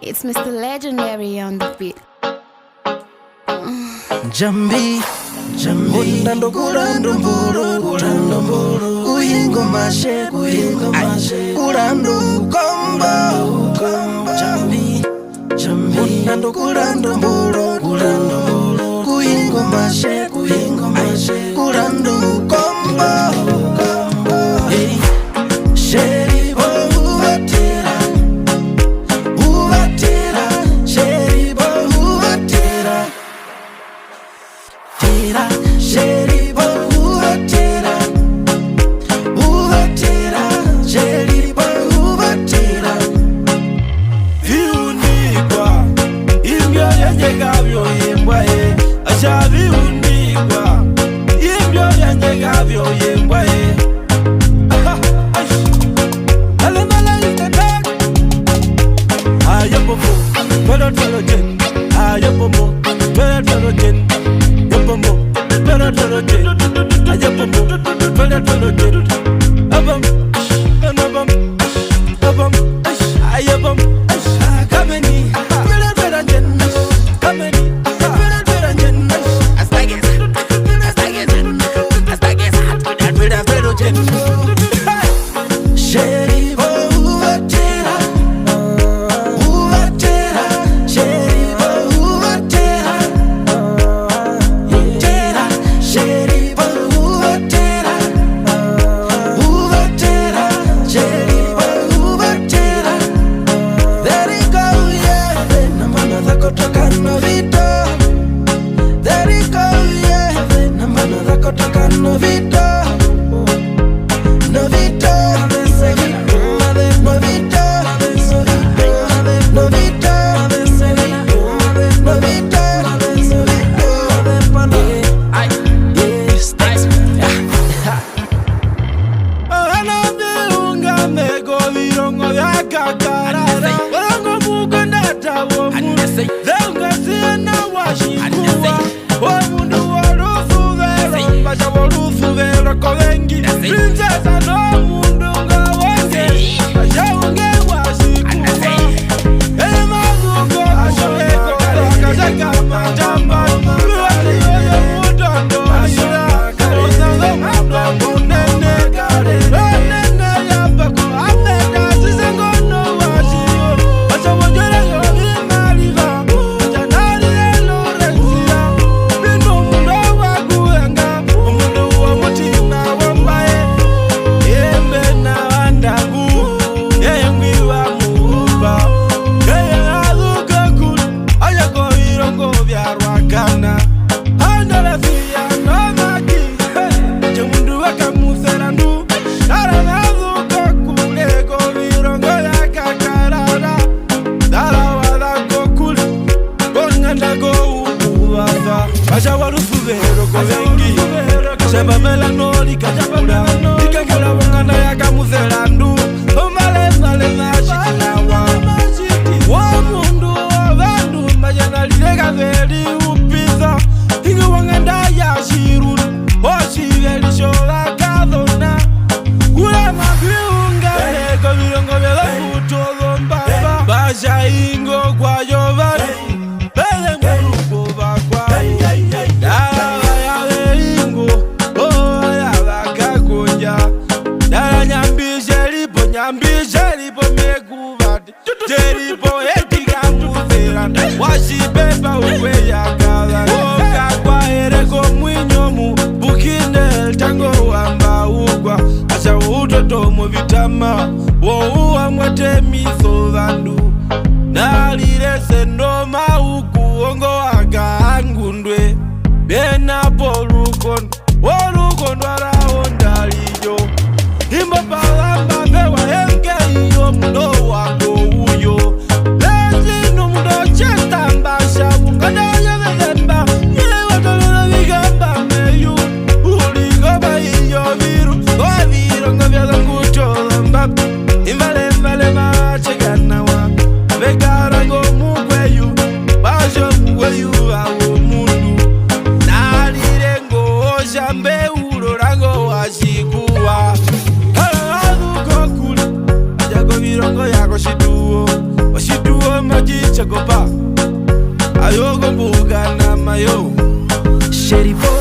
It's Mr. Legendary on the beat. Jambi, Mutando kurando mburu, Kuyingo mashe, kurando kombo. Jambi, Mutando kurando mburu, Kuyingo mashe, kurando kombo. Hey, Sheri bo uvatera, Sheri bo uvatera. Sheri bo uvatera, sheri bo uvatera. Viunikwa, imbyo yanjegavyo yembwa ye. Asha viunikwa, imbyo yanjegavyo yembwa ye. Alemala is the dog. Ayapomo, pero tolo jen. Ayapomo, pero tolo jen. Ayapomo, pero tolo jen. Ayapomo, pero tolo jen. Abam, abam, abam, ayabam, kameni, pero jen. Kameni, pero jen. Hasta que pero jen. Sheri bo uvatera, sheri bo uvatera. Sheri bo uvatera, sheri bo uvatera. Zeri koujeve, na mano zako toka novito. Zeri koujeve, na mano zako toka novito. Novito, princesa no mundo ngawenge ajaunge wasiku ele mazuko ashoko akashaka majamba luwali yoyo mutondo ashira osanga mablango nene nene yapako ameda sisengono washio ashawojera yobi maliva janali lorensia bino mundo wakuenga mundo wa mutima wambaye Ingo kwa Jovani, Bale mweruko bakwa. Dala ya ingo, oh ya bakakoja. Dala nyambishe lipo mekuvati. Jeripo etika muzera, washibeba uwe ya kala. Oka kwa ereko mwinyomu, bukine tango wamba ugwa. Asha utoto muvitama, wohuwa mwete miso vandu. Nalire sendo mauku aga angundwe. Bena polukon, olukon wala ondalijo. Imbo palamba pewa henge iyo mundo wako uyo. Lezi no mundo chesta mbasha mukanda yavemba. Ile watolona vigamba meyu. Uligoba iyo viru, waviro ngavya zangucho mbabu. Invale machegana wa Vegara go mukweyu, bajo mukweyu awo mundu. Nalire ngo ojambe ulorango washikuwa. Hala aduko kuli, ajago virongo yako shiduo. Oshiduo Ayo majicha gopa Ayo gombuga na mayo Shady boy